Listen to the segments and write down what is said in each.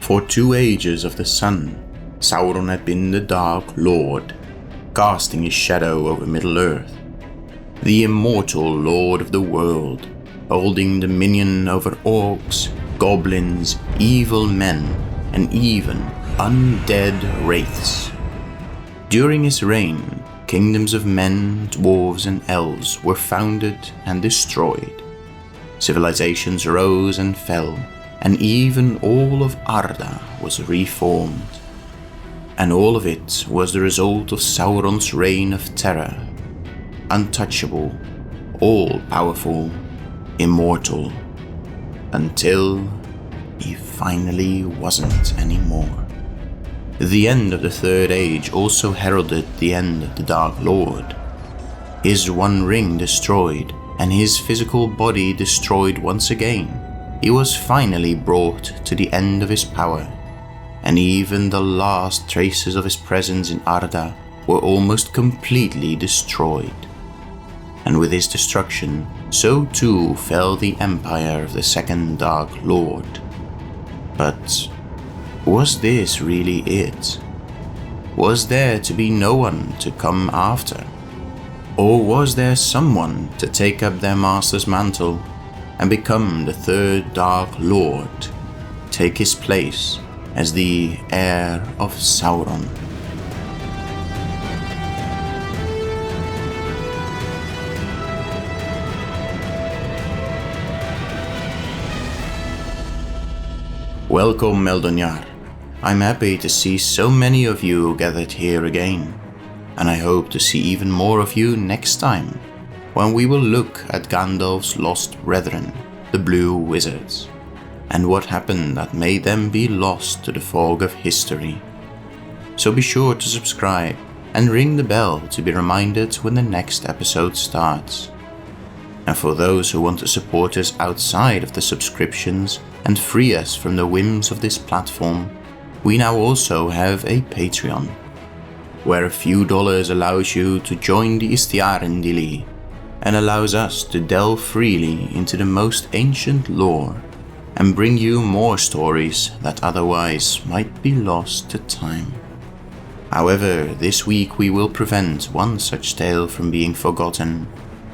For 2 ages of the sun, Sauron had been the Dark Lord, casting his shadow over Middle-earth, the immortal Lord of the world, holding dominion over orcs, goblins, evil men, and even undead wraiths. During his reign, kingdoms of men, dwarves, and elves were founded and destroyed. Civilizations rose and fell, and even all of Arda was reformed. And all of it was the result of Sauron's reign of terror, untouchable, all-powerful, immortal, until he finally wasn't anymore. The end of the Third Age also heralded the end of the Dark Lord. His One Ring destroyed, and his physical body destroyed once again, he was finally brought to the end of his power, and even the last traces of his presence in Arda were almost completely destroyed. And with his destruction, so too fell the empire of the Second Dark Lord. But was this really it? Was there to be no one to come after? Or was there someone to take up their master's mantle and become the Third Dark Lord, take his place as the heir of Sauron? Welcome, Eldonyar. I'm happy to see so many of you gathered here again, and I hope to see even more of you next time, when we will look at Gandalf's lost brethren, the Blue Wizards, and what happened that made them be lost to the fog of history. So be sure to subscribe and ring the bell to be reminded when the next episode starts. And for those who want to support us outside of the subscriptions and free us from the whims of this platform, we now also have a Patreon, where a few dollars allows you to join the Istiarendili and allows us to delve freely into the most ancient lore and bring you more stories that otherwise might be lost to time. However, this week we will prevent one such tale from being forgotten,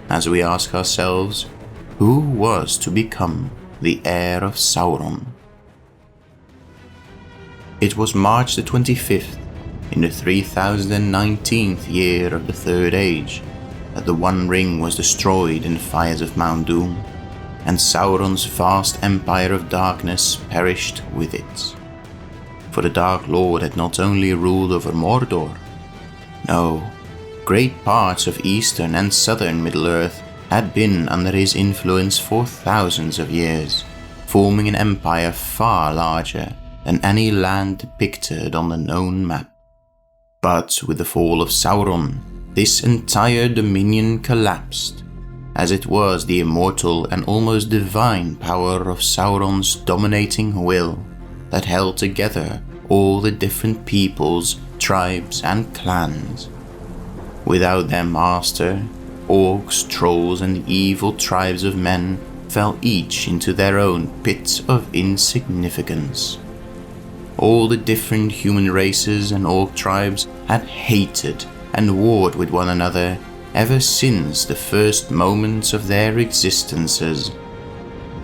as we ask ourselves, who was to become the heir of Sauron? It was March the 25th, in the 3019th year of the Third Age, that the One Ring was destroyed in the fires of Mount Doom, and Sauron's vast empire of darkness perished with it. For the Dark Lord had not only ruled over Mordor, no, great parts of eastern and southern Middle-earth had been under his influence for thousands of years, forming an empire far larger than any land depicted on the known map. But with the fall of Sauron, this entire dominion collapsed, as it was the immortal and almost divine power of Sauron's dominating will that held together all the different peoples, tribes, and clans. Without their master, orcs, trolls, and evil tribes of men fell each into their own pit of insignificance. All the different human races and orc tribes had hated and warred with one another ever since the first moments of their existences.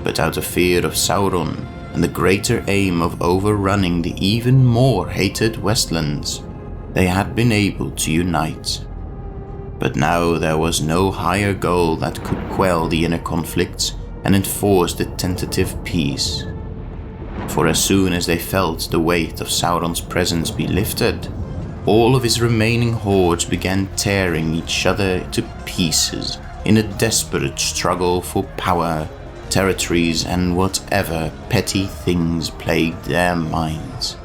But out of fear of Sauron and the greater aim of overrunning the even more hated Westlands, they had been able to unite. But now there was no higher goal that could quell the inner conflicts and enforce the tentative peace. For as soon as they felt the weight of Sauron's presence be lifted, all of his remaining hordes began tearing each other to pieces in a desperate struggle for power, territories, and whatever petty things plagued their minds.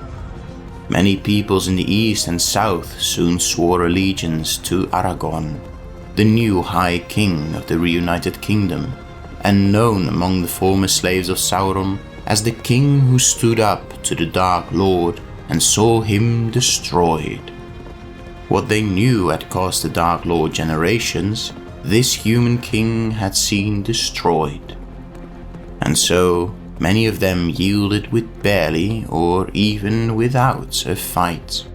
Many peoples in the east and south soon swore allegiance to Aragorn, the new High King of the reunited kingdom, and known among the former slaves of Sauron as the king who stood up to the Dark Lord and saw him destroyed. What they knew had cost the Dark Lord generations, this human king had seen destroyed. And so, many of them yielded with barely or even without a fight.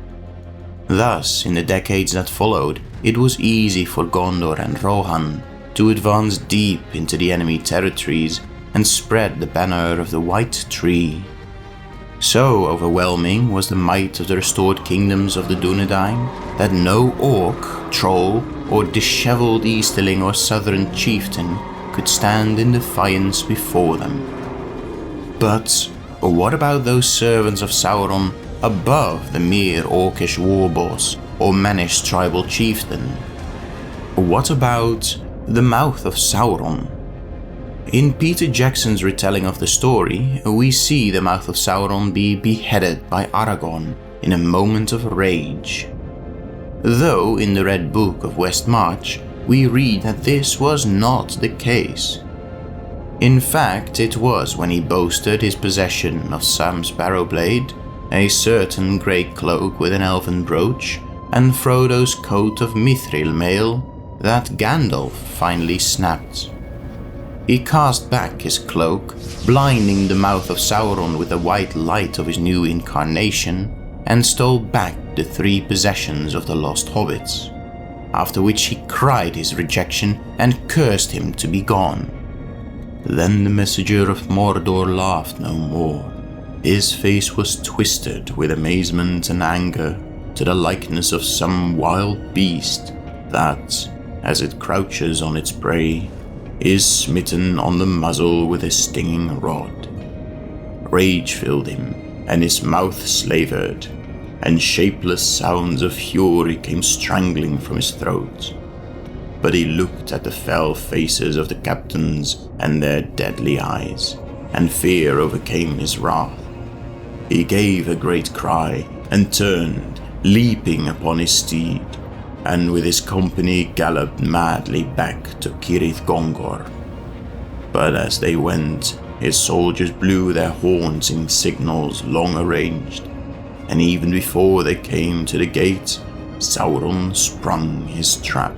Thus, in the decades that followed, it was easy for Gondor and Rohan to advance deep into the enemy territories and spread the banner of the White Tree. So overwhelming was the might of the restored kingdoms of the Dunedain that no orc, troll, or disheveled easterling or southern chieftain could stand in defiance before them. But what about those servants of Sauron above the mere orcish war boss or mannish tribal chieftain? What about the Mouth of Sauron? In Peter Jackson's retelling of the story, we see the Mouth of Sauron be beheaded by Aragorn in a moment of rage. Though in the Red Book of West March, we read that this was not the case. In fact, it was when he boasted his possession of Sam's Barrowblade, a certain grey cloak with an elven brooch, and Frodo's coat of mithril mail, that Gandalf finally snapped. He cast back his cloak, blinding the Mouth of Sauron with the white light of his new incarnation, and stole back the 3 possessions of the lost hobbits, after which he cried his rejection and cursed him to be gone. Then the messenger of Mordor laughed no more. His face was twisted with amazement and anger to the likeness of some wild beast that, as it crouches on its prey, is smitten on the muzzle with a stinging rod. Rage filled him, and his mouth slavered, and shapeless sounds of fury came strangling from his throat. But he looked at the fell faces of the captains and their deadly eyes, and fear overcame his wrath. He gave a great cry, and turned, leaping upon his steed, and with his company galloped madly back to Cirith Ungol. But as they went, his soldiers blew their horns in signals long arranged, and even before they came to the gate, Sauron sprung his trap.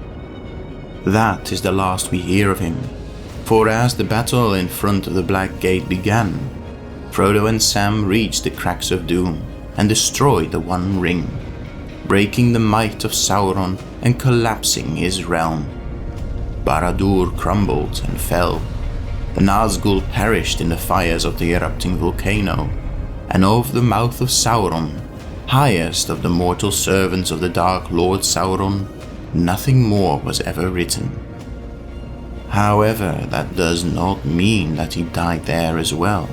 That is the last we hear of him, for as the battle in front of the Black Gate began, Frodo and Sam reached the cracks of doom and destroyed the One Ring, breaking the might of Sauron and collapsing his realm. Barad-dûr crumbled and fell. The Nazgûl perished in the fires of the erupting volcano, and of the Mouth of Sauron, highest of the mortal servants of the Dark Lord Sauron, nothing more was ever written. However, that does not mean that he died there as well.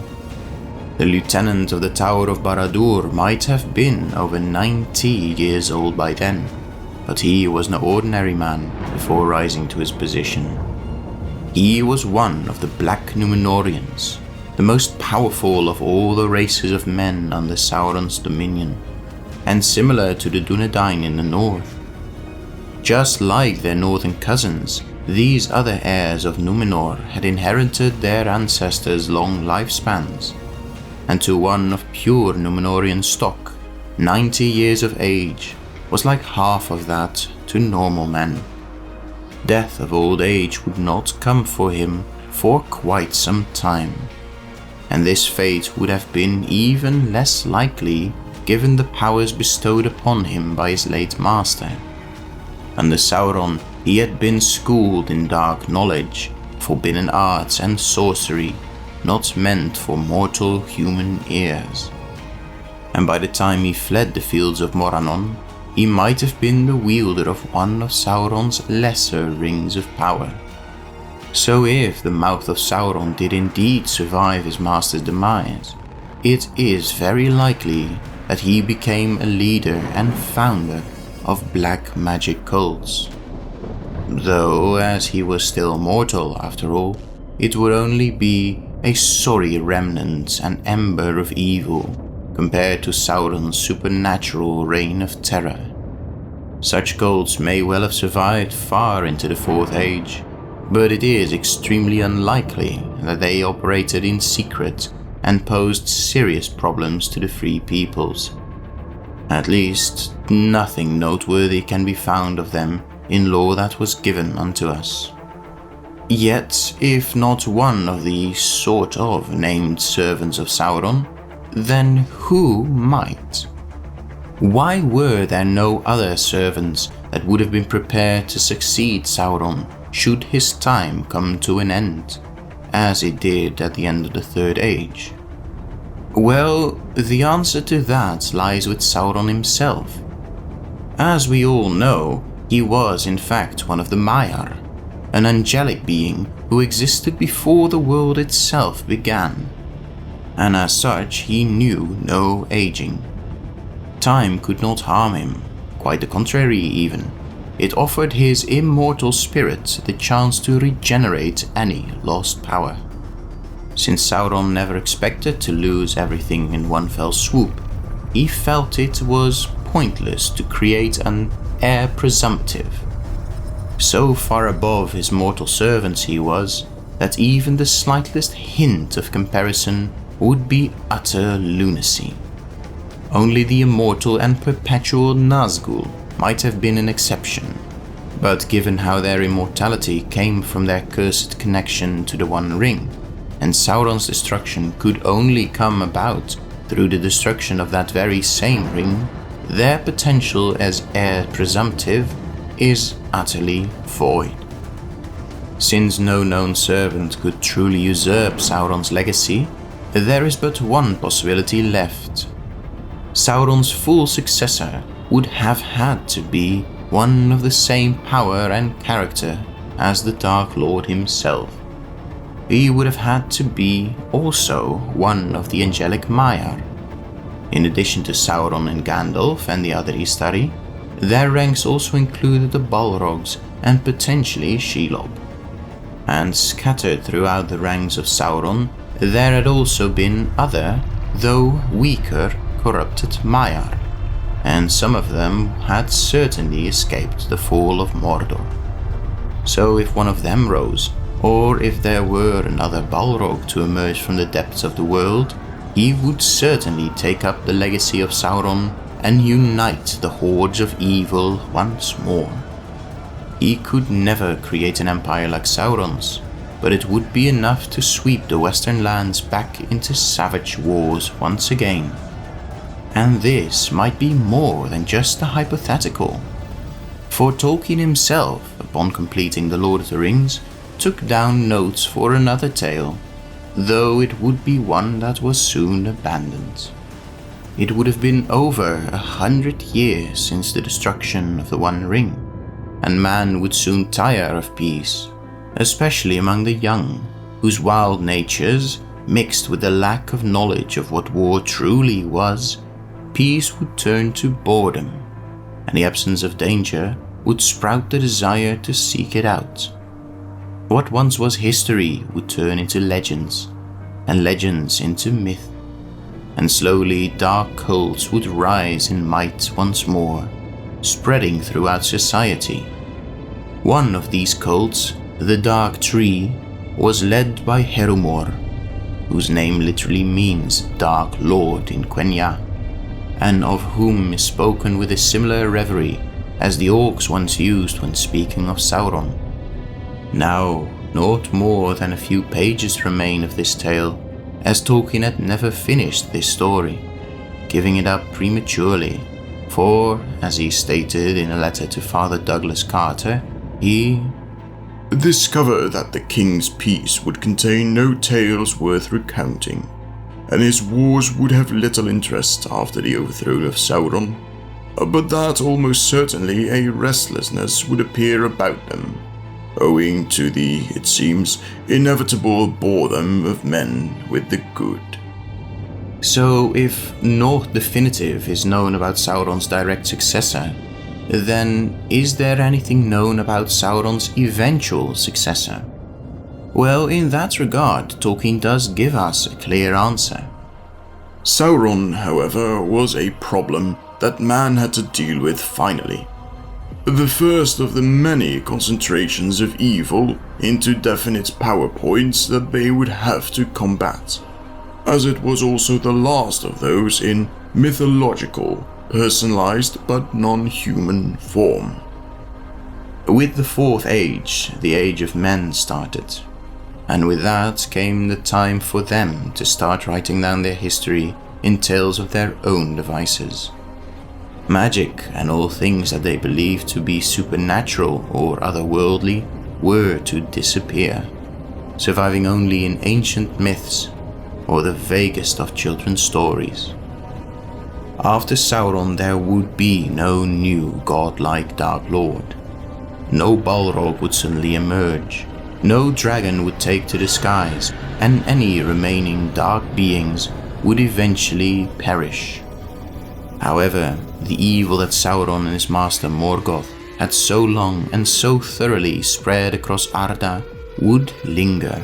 The lieutenant of the Tower of Barad-dûr might have been over 90 years old by then, but he was no ordinary man before rising to his position. He was one of the Black Númenóreans, the most powerful of all the races of men under Sauron's dominion, and similar to the Dunedain in the north. Just like their northern cousins, these other heirs of Númenor had inherited their ancestors' long lifespans, and to one of pure Númenórean stock, 90 years of age was like half of that to normal men. Death of old age would not come for him for quite some time, and this fate would have been even less likely given the powers bestowed upon him by his late master. Under Sauron, he had been schooled in dark knowledge, forbidden arts and sorcery, not meant for mortal human ears. And by the time he fled the fields of Morannon, he might have been the wielder of one of Sauron's lesser rings of power. So if the Mouth of Sauron did indeed survive his master's demise, it is very likely that he became a leader and founder of black magic cults. Though, as he was still mortal after all, it would only be a sorry remnant and ember of evil compared to Sauron's supernatural reign of terror. Such cults may well have survived far into the Fourth Age, but it is extremely unlikely that they operated in secret and posed serious problems to the Free Peoples. At least, nothing noteworthy can be found of them in lore that was given unto us. Yet, if not one of the sort of named servants of Sauron, then who might? Why were there no other servants that would have been prepared to succeed Sauron should his time come to an end, as it did at the end of the Third Age? Well, the answer to that lies with Sauron himself. As we all know, he was in fact one of the Maiar, an angelic being who existed before the world itself began, and as such he knew no aging. Time could not harm him, quite the contrary even. It offered his immortal spirit the chance to regenerate any lost power. Since Sauron never expected to lose everything in one fell swoop, he felt it was pointless to create an heir presumptive. So far above his mortal servants he was, that even the slightest hint of comparison would be utter lunacy. Only the immortal and perpetual Nazgul might have been an exception, but given how their immortality came from their cursed connection to the One Ring, and Sauron's destruction could only come about through the destruction of that very same ring, their potential as heir presumptive is utterly void. Since no known servant could truly usurp Sauron's legacy, there is but one possibility left. Sauron's full successor would have had to be one of the same power and character as the Dark Lord himself. He would have had to be also one of the angelic Maiar. In addition to Sauron and Gandalf and the other Istari, their ranks also included the Balrogs and potentially Shelob. And scattered throughout the ranks of Sauron, there had also been other, though weaker, corrupted Maiar, and some of them had certainly escaped the fall of Mordor. So if one of them rose, or if there were another Balrog to emerge from the depths of the world, he would certainly take up the legacy of Sauron and unite the hordes of evil once more. He could never create an empire like Sauron's, but it would be enough to sweep the western lands back into savage wars once again. And this might be more than just a hypothetical. For Tolkien himself, upon completing The Lord of the Rings, took down notes for another tale, though it would be one that was soon abandoned. It would have been over 100 years since the destruction of the One Ring, and man would soon tire of peace, especially among the young, whose wild natures, mixed with the lack of knowledge of what war truly was, peace would turn to boredom, and the absence of danger would sprout the desire to seek it out. What once was history would turn into legends, and legends into myth, and slowly dark cults would rise in might once more, spreading throughout society. One of these cults, the Dark Tree, was led by Herumor, whose name literally means Dark Lord in Quenya, and of whom is spoken with a similar reverie as the Orcs once used when speaking of Sauron. Now, naught more than a few pages remain of this tale, as Tolkien had never finished this story, giving it up prematurely, for, as he stated in a letter to Father Douglas Carter, he discovered that the king's peace would contain no tales worth recounting, and his wars would have little interest after the overthrow of Sauron, but that almost certainly a restlessness would appear about them, owing to the, it seems, inevitable boredom of men with the good. So if naught definitive is known about Sauron's direct successor, then is there anything known about Sauron's eventual successor? Well, in that regard, Tolkien does give us a clear answer. Sauron, however, was a problem that man had to deal with finally. The first of the many concentrations of evil into definite power points that they would have to combat, as it was also the last of those in mythological, personalized but non-human form. With the Fourth Age, the Age of Men started, and with that came the time for them to start writing down their history in tales of their own devices. Magic and all things that they believed to be supernatural or otherworldly were to disappear, surviving only in ancient myths or the vaguest of children's stories. After Sauron there would be no new godlike Dark Lord. No Balrog would suddenly emerge, no dragon would take to the skies, and any remaining dark beings would eventually perish. However, the evil that Sauron and his master Morgoth had so long and so thoroughly spread across Arda would linger.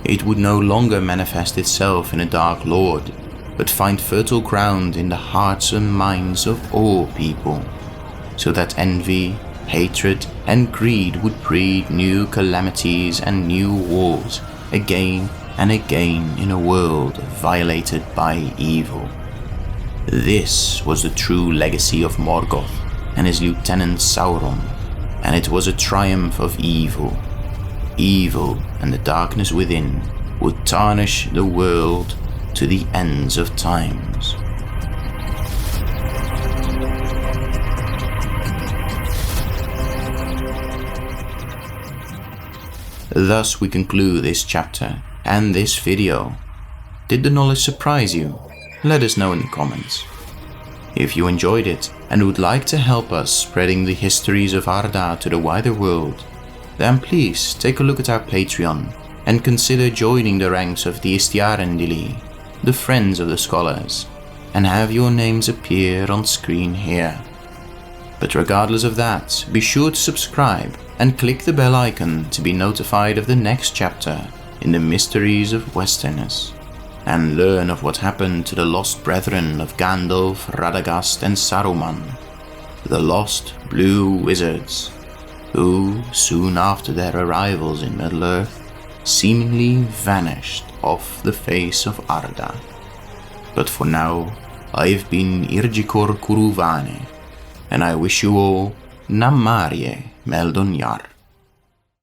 It would no longer manifest itself in a Dark Lord, but find fertile ground in the hearts and minds of all people, so that envy, hatred and greed would breed new calamities and new wars again and again in a world violated by evil. This was the true legacy of Morgoth and his lieutenant Sauron, and it was a triumph of evil. Evil and the darkness within would tarnish the world to the ends of times. Thus we conclude this chapter and this video. Did the knowledge surprise you? Let us know in the comments. If you enjoyed it and would like to help us spreading the histories of Arda to the wider world, then please take a look at our Patreon and consider joining the ranks of the Istiarendili, the Friends of the Scholars, and have your names appear on screen here. But regardless of that, be sure to subscribe and click the bell icon to be notified of the next chapter in the Mysteries of Westerness, and learn of what happened to the lost brethren of Gandalf, Radagast and Saruman, the lost blue wizards, who, soon after their arrivals in Middle-earth, seemingly vanished off the face of Arda. But for now, I've been Irjikor Kuruvane, and I wish you all Namarie Meldon Yar.